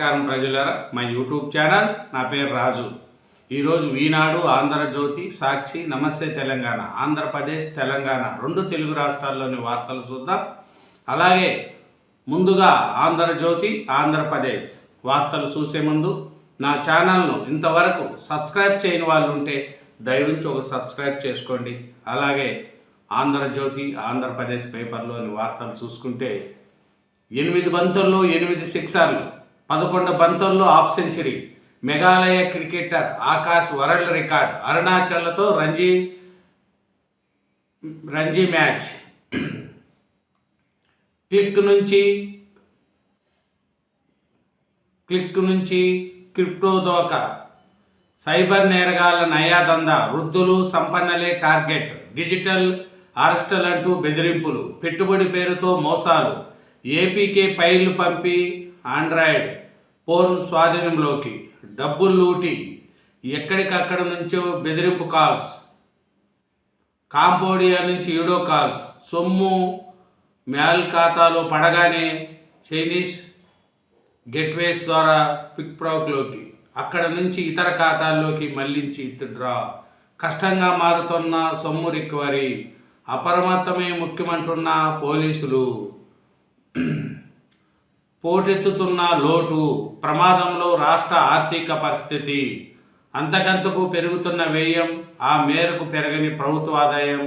నమస్కారం ప్రజలారా, మా యూట్యూబ్ ఛానల్. నా పేరు రాజు. ఈరోజు ఈనాడు, ఆంధ్రజ్యోతి, సాక్షి, నమస్తే తెలంగాణ, ఆంధ్రప్రదేశ్, తెలంగాణ రెండు తెలుగు రాష్ట్రాల్లోని వార్తలు చూద్దాం. అలాగే ముందుగా ఆంధ్రజ్యోతి, ఆంధ్రప్రదేశ్ వార్తలు చూసే ముందు నా ఛానల్ను ఇంతవరకు సబ్స్క్రైబ్ చేయని వాళ్ళు ఉంటే దయవుంచి ఒక సబ్స్క్రైబ్ చేసుకోండి. అలాగే ఆంధ్రజ్యోతి, ఆంధ్రప్రదేశ్ పేపర్లోని వార్తలు చూసుకుంటే 8 బంతుల్లో 8 సిక్సర్లు, 11 బంతుల్లో half century. Meghalaya cricketer Akash world record. అరుణాచల్తో రంజీ మ్యాచ్. క్లిక్ నుంచి క్రిప్టో దోక. సైబర్ నేరగాళ్ల నయాదందా. వృద్ధులు సంపన్నలే టార్గెట్. డిజిటల్ అరెస్టులంటూ బెదిరింపులు. పెట్టుబడి పేరుతో మోసాలు. ఏపీకే ఫైళ్లు పంపి ఆండ్రాయిడ్ ఫోన్ స్వాధీనంలోకి. డబ్బులు లూటి. ఎక్కడికక్కడ నుంచో బెదిరింపు కాల్స్. కాంబోడియా నుంచి వీడియో కాల్స్. సొమ్ము మ్యాల్ ఖాతాలో పడగానే చైనీస్ గేట్వేస్ ద్వారా పిక్ప్రాక్లోకి, అక్కడ నుంచి ఇతర ఖాతాల్లోకి మళ్లించి విత్డ్రా. కష్టంగా మారుతున్న సొమ్ము రికవరీ. అప్రమత్తమే ముఖ్యమంటున్న పోలీసులు. పోటెత్తుతున్న లోటు. ప్రమాదంలో రాష్ట్ర ఆర్థిక పరిస్థితి. అంతకంతకు పెరుగుతున్న వ్యయం, ఆ మేరకు పెరగని ప్రభుత్వ ఆదాయం.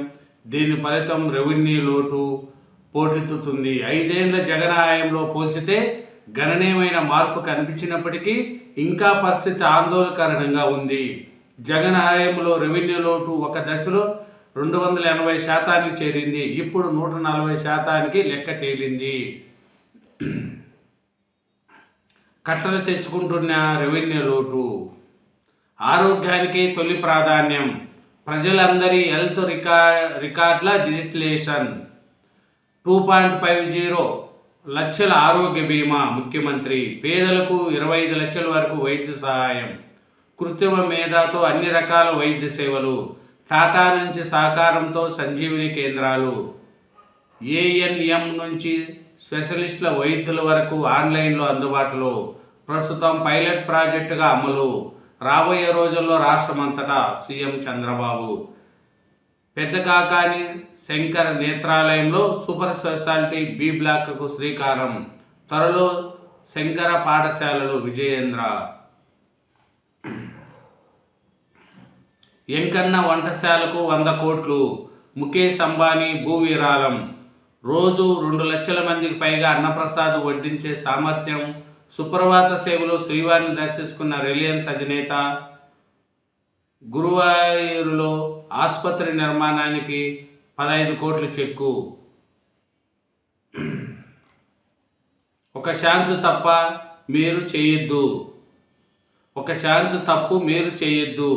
దీని ఫలితం రెవెన్యూ లోటు పోటెత్తుతుంది. 5 ఏళ్ల జగన్ హయాంలో పోల్చితే గణనీయమైన మార్పు కనిపించినప్పటికీ ఇంకా పరిస్థితి ఆందోళనకరంగా ఉంది. జగన్ హయాంలో రెవెన్యూ లోటు ఒక దశలో 280% చేరింది. ఇప్పుడు 140% లెక్క తేలింది. కట్టలు తెచ్చుకుంటున్న రెవెన్యూ లోటు. ఆరోగ్యానికి తొలి ప్రాధాన్యం. ప్రజలందరి హెల్త్ రికార్డుల డిజిటలైజేషన్. 2.50 లక్షల ఆరోగ్య బీమా. ముఖ్యమంత్రి. పేదలకు 25 లక్షల వరకు వైద్య సహాయం. కృత్రిమ మేధాతో అన్ని రకాల వైద్య సేవలు. టాటా నుంచి సహకారంతో సంజీవిని కేంద్రాలు. ఏఎన్ఎం నుంచి స్పెషలిస్టుల వైద్యుల వరకు ఆన్లైన్లో అందుబాటులో. ప్రస్తుతం పైలట్ ప్రాజెక్టుగా అమలు. రాబోయే రోజుల్లో రాష్ట్రమంతటా. సీఎం చంద్రబాబు. పెద్దకాకాని శంకర్ నేత్రాలయంలో సూపర్ స్పెషాలిటీ బి బ్లాక్కు శ్రీకారం. త్వరలో శంకర పాఠశాలలు. విజయేంద్ర. ఎంకన్న వంటశాలకు 100 కోట్లు. ముఖేష్ అంబానీ భూ విరాళం. రోజు 2 లక్షల మందికి పైగా అన్నప్రసాద్ వడ్డించే సామర్థ్యం. సుప్రభాత సేవలో శ్రీవారిని దర్శించుకున్న రిలయన్స్ అధినేత. గురువాయూరులో ఆసుపత్రి నిర్మాణానికి 15 కోట్ల చెక్కు. ఒక ఛాన్స్ తప్పు మీరు చేయొద్దు.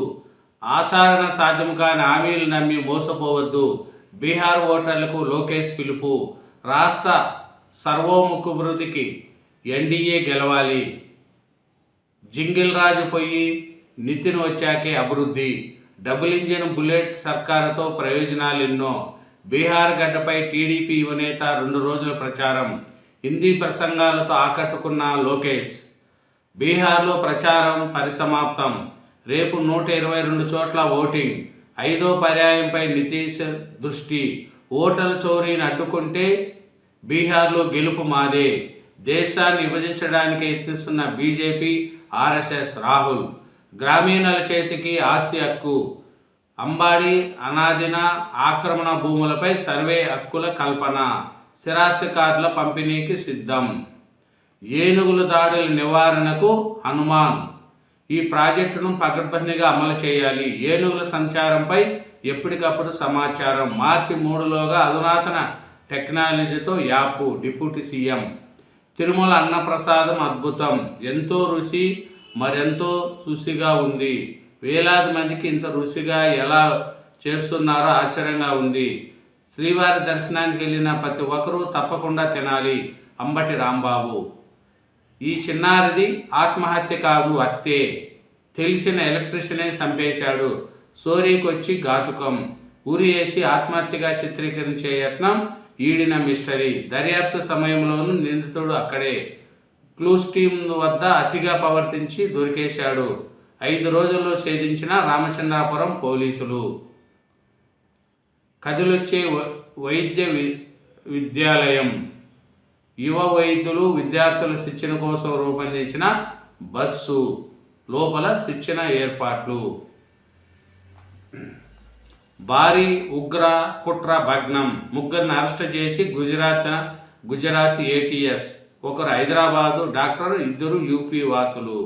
ఆచరణ సాధ్యం కాని హామీలు నమ్మి మోసపోవద్దు. బీహార్ ఓటర్లకు లోకేష్ పిలుపు. రాష్ట్ర సర్వోముఖాభివృద్ధికి ఎన్డీఏ గెలవాలి. జింగిల్ రాజు పోయి నితిన్ వచ్చాకే అభివృద్ధి. డబుల్ ఇంజిన్ బుల్లెట్ సర్కారుతో ప్రయోజనాలు ఎన్నో. బీహార్ గడ్డపై టీడీపీ యువనేత 2 రోజుల ప్రచారం. హిందీ ప్రసంగాలతో ఆకట్టుకున్న లోకేష్. బీహార్లో ప్రచారం పరిసమాప్తం. రేపు 122 చోట్ల ఓటింగ్. 5వ పర్యాయంపై నితీష్ దృష్టి. ఓటర్ల చోరీని అడ్డుకుంటే బీహార్లో గెలుపు మాదే. దేశాన్ని విభజించడానికి యత్నిస్తున్న బీజేపీ, ఆర్ఎస్ఎస్. రాహుల్. గ్రామీణుల చేతికి ఆస్తి హక్కు. అంబానీ అనాదిన ఆక్రమణ భూములపై సర్వే హక్కుల కల్పన. స్థిరాస్తి కార్డుల పంపిణీకి సిద్ధం. ఏనుగుల దాడుల నివారణకు హనుమాన్. ఈ ప్రాజెక్టును పకడ్బందీగా అమలు చేయాలి. ఏనుగుల సంచారంపై ఎప్పటికప్పుడు సమాచారం. మార్చి 3లోగా అధునాతన టెక్నాలజీతో యాప్. Deputy CM. తిరుమల అన్నప్రసాదం అద్భుతం. ఎంతో రుచి, మరెంతో రుచిగా ఉంది. వేలాది మందికి ఇంత రుచిగా ఎలా చేస్తున్నారో ఆశ్చర్యంగా ఉంది. శ్రీవారి దర్శనానికి వెళ్ళిన ప్రతి ఒక్కరూ తప్పకుండా తినాలి. అంబటి రాంబాబు. ఈ చిన్నారిది ఆత్మహత్య కాదు, హత్యే. తెలిసిన ఎలక్ట్రీషియనే చంపేశాడు. సోరీకొచ్చి ఘాతుకం. ఉరి వేసి ఆత్మహత్యగా చిత్రీకరించే యత్నం. ఈడిన మిస్టరీ. దర్యాప్తు సమయంలోనూ నిందితుడు అక్కడే. క్లూస్ టీమ్ వద్ద అతిగా ప్రవర్తించి దొరికేశాడు. 5 రోజుల్లో ఛేదించిన రామచంద్రాపురం పోలీసులు. కదిలొచ్చే వైద్య విద్యాలయం. యువ వైద్యులు విద్యార్థుల శిక్షణ కోసం రూపొందించిన బస్సు. లోపల శిక్షణ ఏర్పాట్లు. భారీ ఉగ్ర కుట్ర భగ్నం. ముగ్గురిని అరెస్ట్ చేసి గుజరాత్ ఏటీఎస్. ఒకరు హైదరాబాదు డాక్టర్, 2 యూపీ వాసులు.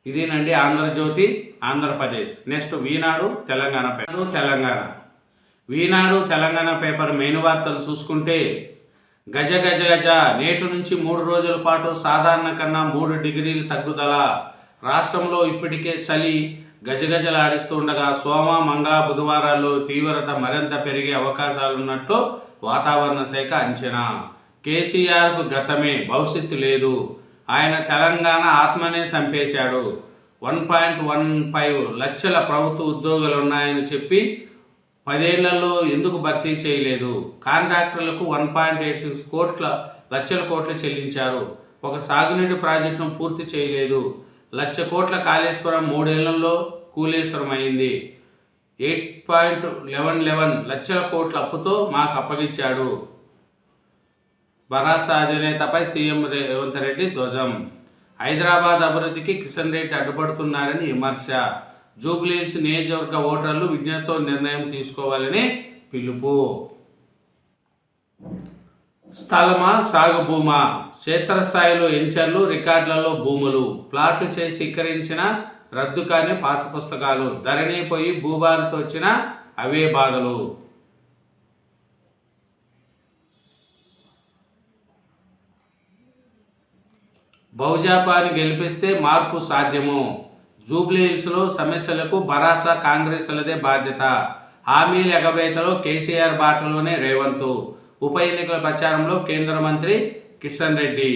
ఇదేనండి ఆంధ్రజ్యోతి ఆంధ్రప్రదేశ్. నెక్స్ట్ ఈనాడు తెలంగాణ. ఈనాడు తెలంగాణ పేపర్ మెయిన్ వార్తలు చూసుకుంటే, గజ గజ గజ నేటి నుంచి 3 రోజుల పాటు సాధారణ కన్నా 3 డిగ్రీలు తగ్గుదల. రాష్ట్రంలో ఇప్పటికే చలి గజగజలాడిస్తుండగా సోమ మంగళ బుధవారాల్లో తీవ్రత మరింత పెరిగే అవకాశాలున్నట్లు వాతావరణ శాఖ అంచనా. కేసీఆర్కు గతమే, భవిష్యత్తు లేదు. ఆయన తెలంగాణ ఆత్మనే చంపేశాడు. 1.15 లక్షల ప్రభుత్వ ఉద్యోగాలు ఉన్నాయని చెప్పి 10 ఏళ్లలో ఎందుకు భర్తీ చేయలేదు? కాంట్రాక్టర్లకు 1.86 లక్షల కోట్లు చెల్లించారు. ఒక సాగునీటి ప్రాజెక్టును పూర్తి చేయలేదు. 1 లక్ష కోట్ల కాళేశ్వరం 3 ఏళ్లలో కూలేశ్వరం అయింది. 8.11 లక్షల కోట్ల అప్పుతో మాకు అప్పగించాడు. భరాసా అధినేతపై సీఎం రేవంత్ రెడ్డి ధ్వజం. హైదరాబాద్ అభివృద్ధికి కిషన్ రెడ్డి అడ్డుపడుతున్నారని విమర్శ. జూబ్లీహిల్స్ నియోజకవర్గ ఓటర్లు విజ్ఞతతో నిర్ణయం తీసుకోవాలని పిలుపు. స్థలమా సాగు భూమా? క్షేత్రస్థాయిలో ఎంచర్లు, రికార్డులలో భూములు. ప్లాట్లు చేసి స్వీకరించిన రద్దు కాని పాస్ పుస్తకాలు. ధరణి పోయి భూభారతో వచ్చిన అవే బాధలు. బహుజాపాని గెలిపిస్తే మార్పు సాధ్యము. జూబ్లీహిల్స్లో సమస్యలకు భరాసా కాంగ్రెస్లదే బాధ్యత. హామీల ఎగవేతలో కేసీఆర్ బాటలోనే రేవంత్. ఉప ఎన్నికల ప్రచారంలో కేంద్ర మంత్రి కిషన్ రెడ్డి.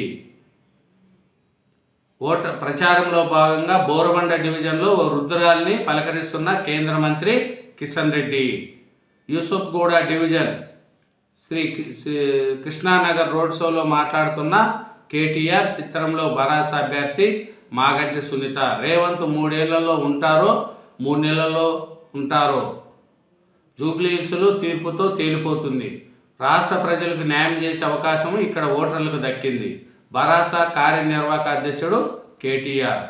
ప్రచారంలో భాగంగా బోరబండ డివిజన్లో ఓ వృద్ధురాల్ని పలకరిస్తున్న కేంద్ర మంత్రి కిషన్ రెడ్డి. యూసుఫ్గూడ డివిజన్ శ్రీ కృష్ణానగర్ రోడ్ షోలో మాట్లాడుతున్న కేటీఆర్. చిత్రంలో భరాసా అభ్యర్థి మాగంటి సునీత. రేవంత్ 3 ఏళ్లలో ఉంటారో 3 నెలల్లో ఉంటారో జూబ్లీహిల్స్లో తీర్పుతో తేలిపోతుంది. రాష్ట్ర ప్రజలకు న్యాయం చేసే అవకాశం ఇక్కడ ఓటర్లకు దక్కింది. భరాసా కార్యనిర్వాహక అధ్యక్షుడు కేటీఆర్.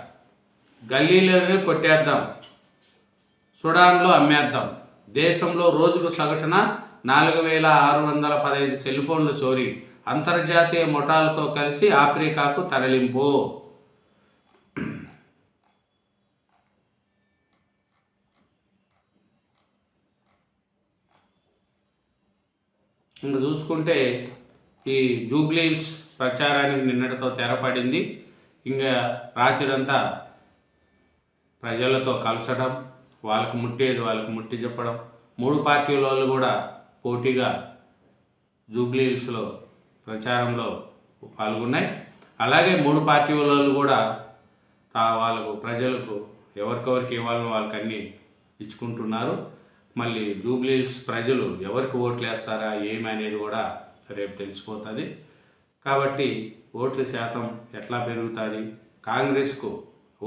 గల్లీలోనే కొట్టేద్దాం, సుడాన్లో అమ్మేద్దాం. దేశంలో రోజుకు సగటున 4615 సెల్ ఫోన్లు చోరీ. అంతర్జాతీయ ముఠాలతో కలిసి ఆఫ్రికాకు తరలింపు. ఇంకా చూసుకుంటే ఈ జూబ్లీహిల్స్ ప్రచారానికి నిన్నటితో తెరపడింది. ఇంకా రాత్రంతా ప్రజలతో కలసడం, వాళ్ళకు ముట్టేది వాళ్ళకు ముట్టి చెప్పడం. 3 పార్టీల వాళ్ళు కూడా పోటీగా జూబ్లీహిల్స్లో ప్రచారంలో పాల్గొన్నాయి. అలాగే 3 పార్టీ వాళ్ళు కూడా వాళ్ళకు ప్రజలకు ఎవరికెవరికి ఇవ్వాలని వాళ్ళకి అన్నీ ఇచ్చుకుంటున్నారు. మళ్ళీ జూబ్లీహిల్స్ ప్రజలు ఎవరికి ఓట్లు వేస్తారా ఏమి అనేది కూడా రేపు తెలిసిపోతుంది. కాబట్టి ఓట్ల శాతం ఎట్లా పెరుగుతుంది, కాంగ్రెస్కు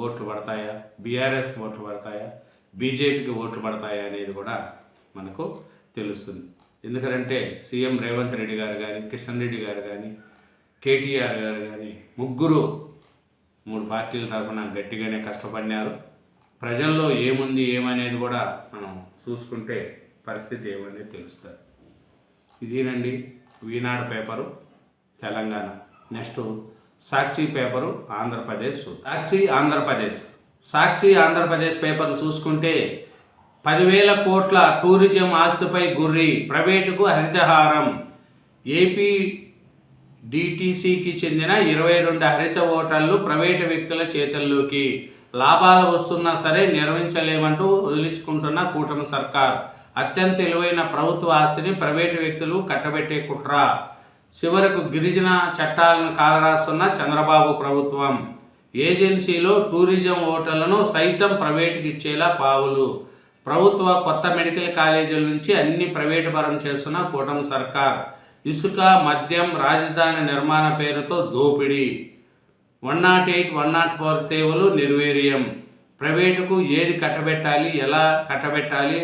ఓట్లు పడతాయా, బీఆర్ఎస్కి ఓట్లు పడతాయా, బీజేపీకి ఓట్లు పడతాయా అనేది కూడా మనకు తెలుస్తుంది. ఎందుకంటే సీఎం రేవంత్ రెడ్డి గారు కానీ, కిషన్ రెడ్డి గారు కానీ, కేటీఆర్ గారు కానీ ముగ్గురు 3 పార్టీల తరఫున గట్టిగానే కష్టపడినారు. ప్రజల్లో ఏముంది ఏమనేది కూడా మనం చూసుకుంటే పరిస్థితి ఏమనేది తెలుస్తుంది. ఇదేనండి ఈనాడు పేపరు తెలంగాణ. నెక్స్ట్ సాక్షి పేపరు ఆంధ్రప్రదేశ్. సాక్షి ఆంధ్రప్రదేశ్ పేపర్ చూసుకుంటే 10,000 కోట్ల టూరిజం ఆస్తిపై గుర్రి, ప్రైవేటుకు హరితహారం. ఏపీ డిటిసికి చెందిన 22 హరిత హోటళ్లు ప్రైవేటు వ్యక్తుల చేతుల్లోకి. లాభాలు వస్తున్నా సరే నిర్వహించలేమంటూ వదిలించుకుంటున్న కూటమి సర్కార్. అత్యంత విలువైన ప్రభుత్వ ఆస్తిని ప్రైవేటు వ్యక్తులు కట్టబెట్టే కుట్ర. చివరకు గిరిజన చట్టాలను కాలరాస్తున్న చంద్రబాబు ప్రభుత్వం. ఏజెన్సీలో టూరిజం హోటళ్లను సైతం ప్రైవేటుకి ఇచ్చేలా పావులు. ప్రభుత్వ కొత్త మెడికల్ కాలేజీల నుంచి అన్ని ప్రైవేటు పరం చేస్తున్న కూటమి సర్కార్. ఇసుక, మద్యం, రాజధాని నిర్మాణ పేరుతో దోపిడీ. 108, 104 సేవలు నిర్వీర్యం. ప్రైవేటుకు ఏది కట్టబెట్టాలి, ఎలా కట్టబెట్టాలి,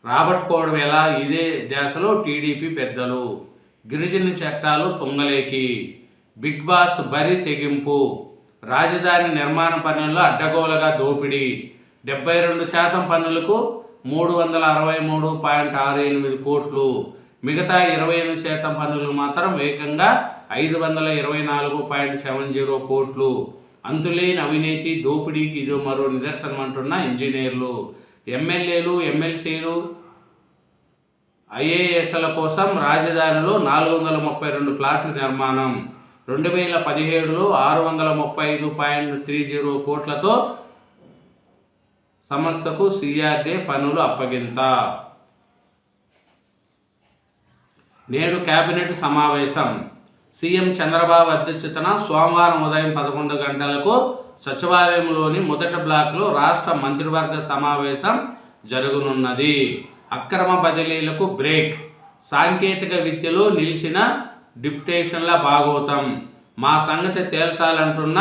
రాబట్టుకోవడం ఎలా, ఇదే ధ్యాసలో టీడీపీ పెద్దలు. గిరిజన చట్టాలు తుంగలేకి. బిగ్ బాస్ బరి తెగింపు. రాజధాని నిర్మాణ పనుల్లో అడ్డగోలుగా దోపిడీ. 72% పనులకు 363.68 కోట్లు. మిగతా 28% పనులు మాత్రం ఏకంగా 524.70 కోట్లు. అంతులేని అవినీతి, దోపిడీకి ఇది మరో నిదర్శనం అంటున్న ఇంజనీర్లు. ఎమ్మెల్యేలు, ఎమ్మెల్సీలు, ఐఏఎస్ల కోసం రాజధానిలో 432 ప్లాట్ల నిర్మాణం. 2017లో 635.30 కోట్లతో సంస్థకు సిఆర్డీ పనులు అప్పగింత. నేడు కేబినెట్ సమావేశం. సీఎం చంద్రబాబు అధ్యక్షతన సోమవారం ఉదయం 11 గంటలకు సచివాలయంలోని మొదటి బ్లాక్లో రాష్ట్ర మంత్రివర్గ సమావేశం జరగనున్నది. అక్రమ బదిలీలకు బ్రేక్. సాంకేతిక విద్యలో నిలిచిన డిప్యుటేషన్ల భాగోతం. మా సంగతి తేల్చాలంటున్న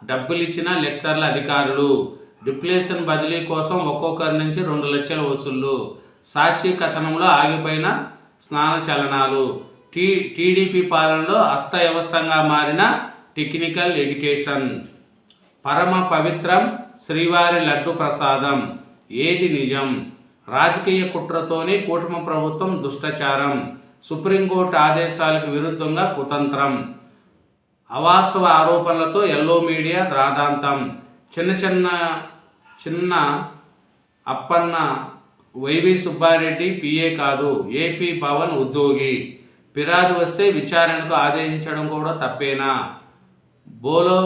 డబ్బులిచ్చిన లెక్చర్ల అధికారులు. డిప్యుటేషన్ బదిలీ కోసం ఒక్కొక్కరి నుంచి 2 లక్షల వసూళ్లు. సాక్షి కథనంలో ఆగిపోయిన స్నాన చలనాలు. టీడీపీ పాలనలో అస్తవ్యవస్థంగా మారిన టెక్నికల్ ఎడ్యుకేషన్. పరమ పవిత్రం శ్రీవారి లడ్డు ప్రసాదం. ఏది నిజం? రాజకీయ కుట్రతోనే కూటమి ప్రభుత్వం దుష్టచారం. సుప్రీంకోర్టు ఆదేశాలకు విరుద్ధంగా కుతంత్రం. అవాస్తవ ఆరోపణలతో ఎల్లో మీడియా రాద్ధాంతం. చిన్న అప్పన్న వైవి సుబ్బారెడ్డి పిఏ కాదు, ఏపీ భవన్ ఉద్యోగి. ఫిర్యాదు వస్తే విచారణకు ఆదేశించడం కూడా తప్పేనా? బోలో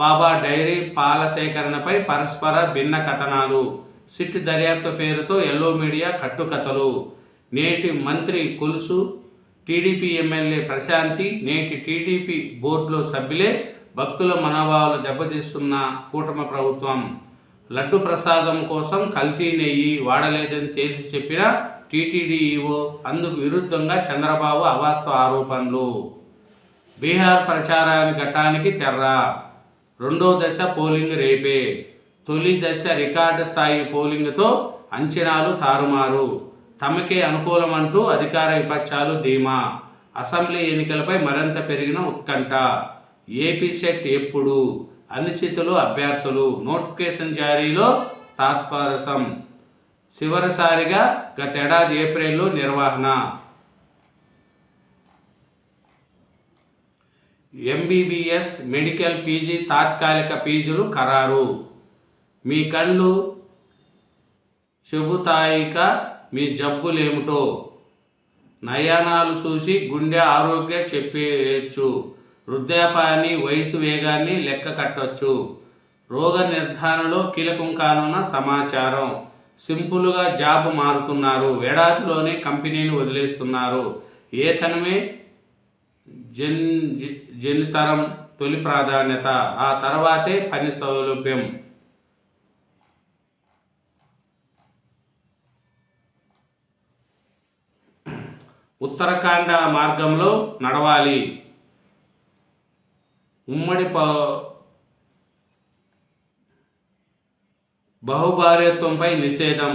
బాబా డైరీ పాల సేకరణపై పరస్పర భిన్న కథనాలు. సిట్ దర్యాప్తు పేరుతో ఎల్లో మీడియా కట్టుకథలు. నేటి మంత్రి కొలుసు టీడీపీ ఎమ్మెల్యే ప్రశాంతి నేటి టీడీపీ బోర్డులో సభ్యులే భక్తుల మనోభావాలు దెబ్బతీస్తున్న కూటమి ప్రభుత్వం. లడ్డు ప్రసాదం కోసం కల్తీ నెయ్యి వాడలేదని తేల్చి చెప్పిన టీటీడీ ఈవో. అందుకు విరుద్ధంగా చంద్రబాబు అవాస్తవ ఆరోపణలు. బీహార్ ప్రచారాన్ని ఘట్టానికి తెర్ర. రెండో దశ పోలింగ్ రేపే. తొలి దశ రికార్డు స్థాయి పోలింగ్తో అంచనాలు తారుమారు. తమకే అనుకూలమంటూ అధికార విపక్షాలు ధీమా. అసెంబ్లీ ఎన్నికలపై మరింత పెరిగిన ఉత్కంఠ. ఏపీ సెట్ ఎప్పుడు? అనిశ్చితులు అభ్యర్థులు. నోటిఫికేషన్ జారీలో తాత్పరసం. చివరిసారిగా గతేడాది ఏప్రిల్లో నిర్వహణ. ఎంబీబీఎస్, మెడికల్ పీజీ తాత్కాలిక ఫీజులు ఖరారు. మీ కళ్ళు చెబుతాయిక మీ జబ్బులేమిటో. నయనాలు చూసి గుండె ఆరోగ్య చెప్పేయచ్చు. వృద్ధాప్యాన్ని, వయసు వేగాన్ని లెక్క కట్టవచ్చు. రోగ నిర్ధారణలో కీలకం కానున్న సమాచారం. సింపుల్గా జాబ్ మారుతున్నారు. ఏడాదిలోనే కంపెనీని వదిలేస్తున్నారు. ఏతనమే జనితరం తొలి ప్రాధాన్యత. ఆ తర్వాతే పని సౌలభ్యం. ఉత్తరాఖండ మార్గంలో నడవాలి. ఉమ్మడి బహుభార్యత్వంపై నిషేధం.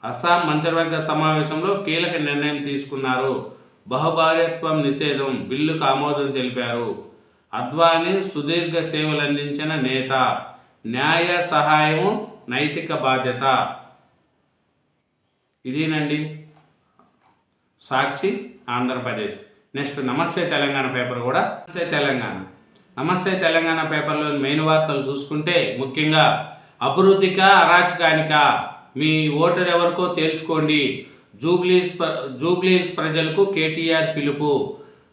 అస్సాం మంత్రివర్గ సమావేశంలో కీలక నిర్ణయం తీసుకున్నారు. బహుభార్యత్వం నిషేధం బిల్లుకు ఆమోదం తెలిపారు. అద్వానీ సుదీర్ఘ సేవలందించిన నేత. న్యాయ సహాయము నైతిక బాధ్యత. ఇదేనండి సాక్షి ఆంధ్రప్రదేశ్. నెక్స్ట్ నమస్తే తెలంగాణ పేపర్ కూడా. నమస్తే తెలంగాణ పేపర్లో మెయిన్ వార్తలు చూసుకుంటే ముఖ్యంగా అభివృద్ధికా అరాచకానికా మీ ఓటర్ ఎవరికో తెలుసుకోండి. జూబ్లీహిల్స్ ప్రజలకు కేటీఆర్ పిలుపు.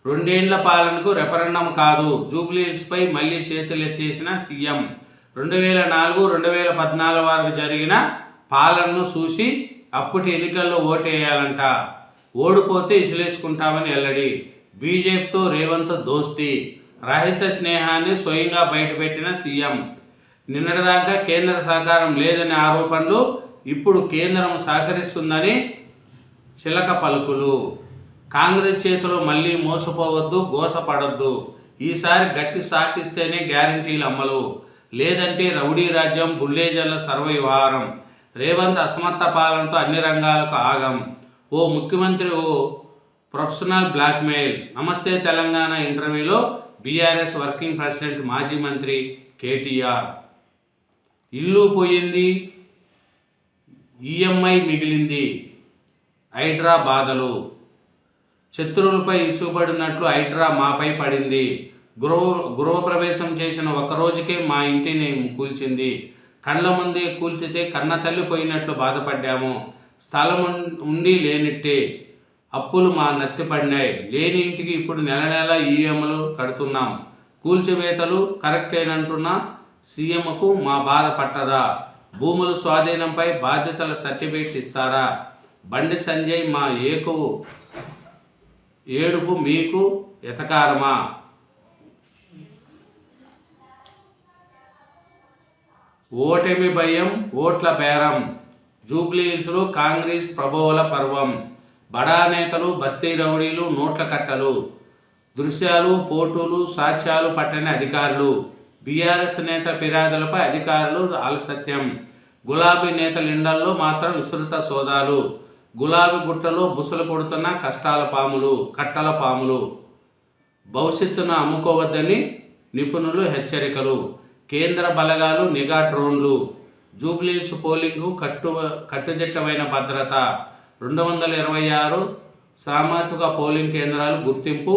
2 ఏళ్ల పాలనకు రెఫరెండం కాదు. జూబ్లీహిల్స్పై మళ్లీ చేతులెత్తేసిన సీఎం. 2004-2014 వరకు జరిగిన పాలనను చూసి అప్పటి ఎన్నికల్లో ఓటేయాలంట. ఓడిపోతే ఇసిలేసుకుంటామని వెల్లడి. బీజేపీతో రేవంత్ దోస్తీ. రహస్య స్నేహాన్ని స్వయంగా బయటపెట్టిన సీఎం. నిన్నటిదాకా కేంద్ర సహకారం లేదనే ఆరోపణలు. ఇప్పుడు కేంద్రం సహకరిస్తుందని చిలక పలుకులు. కాంగ్రెస్ చేతిలో మళ్ళీ మోసపోవద్దు, గోసపడద్దు. ఈసారి గట్టి సాకిస్తేనే గ్యారంటీలు అమలు, లేదంటే రౌడీ రాజ్యం, బుల్డేజర్ల సర్వవ్యవహారం. రేవంత్ అసమర్థ పాలనతో అన్ని రంగాలకు ఆగం. ఓ ముఖ్యమంత్రి ఓ ప్రొఫెషనల్ బ్లాక్మెయిల్. నమస్తే తెలంగాణ ఇంటర్వ్యూలో బీఆర్ఎస్ వర్కింగ్ ప్రెసిడెంట్ మాజీ మంత్రి కేటీఆర్. ఇల్లు పోయింది, ఈఎంఐ మిగిలింది, హైడ్రా బాధలు. శత్రువులపై ఇసుబడినట్లు హైడ్రా మాపై పడింది. గృహప్రవేశం చేసిన ఒకరోజుకే మా ఇంటిని కూల్చింది. కళ్ళ ముందే కూల్చితే కన్న తల్లి పోయినట్లు బాధపడ్డాము. స్థలం ఉండి లేనిట్టే అప్పులు మా నెత్తిపడినాయి. లేని ఇంటికి ఇప్పుడు నెల నెల ఈఎంఐలు కడుతున్నాం. కూల్చివేతలు కరెక్టేనంటున్నా సీఎంకు మా బాధ పట్టదా? భూముల స్వాధీనంపై బాధ్యతల సర్టిఫికేట్ ఇస్తారా? బండి సంజయ్ మా ఏడుపు మీకు ఎతకారమా? ఓటమి భయం, ఓట్ల బేరం. జూబ్లీహిల్స్లో కాంగ్రెస్ ప్రభోవల పర్వం. బడా నేతలు, బస్తీ రౌడీలు, నోట్ల కట్టలు. దృశ్యాలు, ఫోటోలు, సాక్ష్యాలు పట్టని అధికారులు. బీఆర్ఎస్ నేత ఫిర్యాదులపై అధికారులు ఆలస్యం. గులాబీ నేతల ఇండల్లో మాత్రం విస్తృత సోదాలు. గులాబీ గుట్టలో బుసలు కొడుతున్న కట్టల పాములు. భవిష్యత్తును అమ్ముకోవద్దని నిపుణులు హెచ్చరికలు. కేంద్ర బలగాలు, నిఘా డ్రోన్లు. జూబ్లీహిల్స్ పోలింగ్కు కట్టుదిట్టమైన భద్రత. 226 సామాజిక పోలింగ్ కేంద్రాలు గుర్తింపు.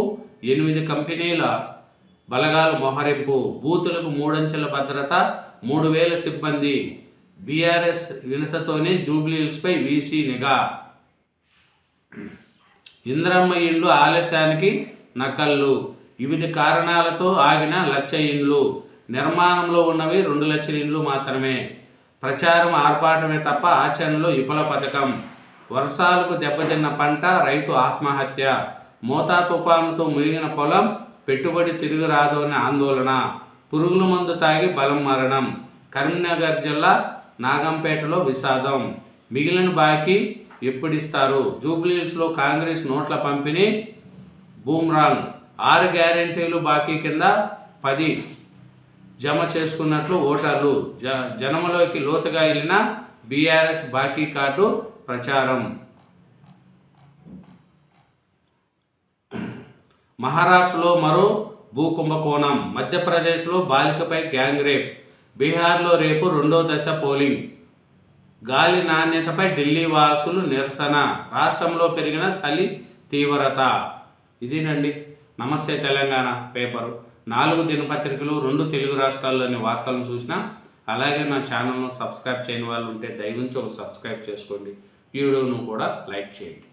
8 కంపెనీల బలగాలు మోహరింపు. బూతులకు 3 అంచెల భద్రత, 3000 సిబ్బంది. బీఆర్ఎస్ వినతతోనే జూబ్లీహిల్స్పై వీసీ నిఘా. ఇంద్రమ్మ ఇండ్లు ఆలస్యానికి నకళ్ళు. వివిధ కారణాలతో ఆగిన 1,00,000 ఇండ్లు. నిర్మాణంలో ఉన్నవి 2 లక్షల ఇండ్లు మాత్రమే. ప్రచారం, ఆర్భాటమే తప్ప ఆచరణలో విఫల పథకం. వర్షాలకు దెబ్బతిన్న పంట, రైతు ఆత్మహత్య. మోతా తుఫానుతో మునిగిన పొలం, పెట్టుబడి తిరిగి రాదు అనే ఆందోళన. పురుగుల మందు తాగి బలం మరణం. కరీంనగర్ జిల్లా నాగంపేటలో విషాదం. మిగిలిన బాకీ ఎప్పుడిస్తారు? జూబ్లీహిల్స్లో కాంగ్రెస్ నోట్ల పంపిణీ బూమ్రాంగ్. 6 గ్యారెంటీలు బాకీ కింద 10 జమ చేసుకున్నట్లు ఓటర్లు. జనంలోకి లోతుగా వెళ్ళిన బీఆర్ఎస్ బాకీ కార్డు ప్రచారం. మహారాష్ట్రలో మరో భూకుంభకోణం. మధ్యప్రదేశ్లో బాలికపై గ్యాంగ్ రేప్. బీహార్లో రేపు 2వ దశ పోలింగ్. గాలి నాణ్యతపై ఢిల్లీ వాసులు నిరసన. రాష్ట్రంలో పెరిగిన చలి తీవ్రత. ఇదేనండి నమస్తే తెలంగాణ పేపరు. 4 దినపత్రికలు, 2 తెలుగు రాష్ట్రాల్లోని వార్తలను చూసినా. అలాగే నా ఛానల్ను సబ్స్క్రైబ్ చేయని వాళ్ళు ఉంటే దయవుంచి ఒక సబ్స్క్రైబ్ చేసుకోండి. వీడియోను కూడా లైక్ చేయండి.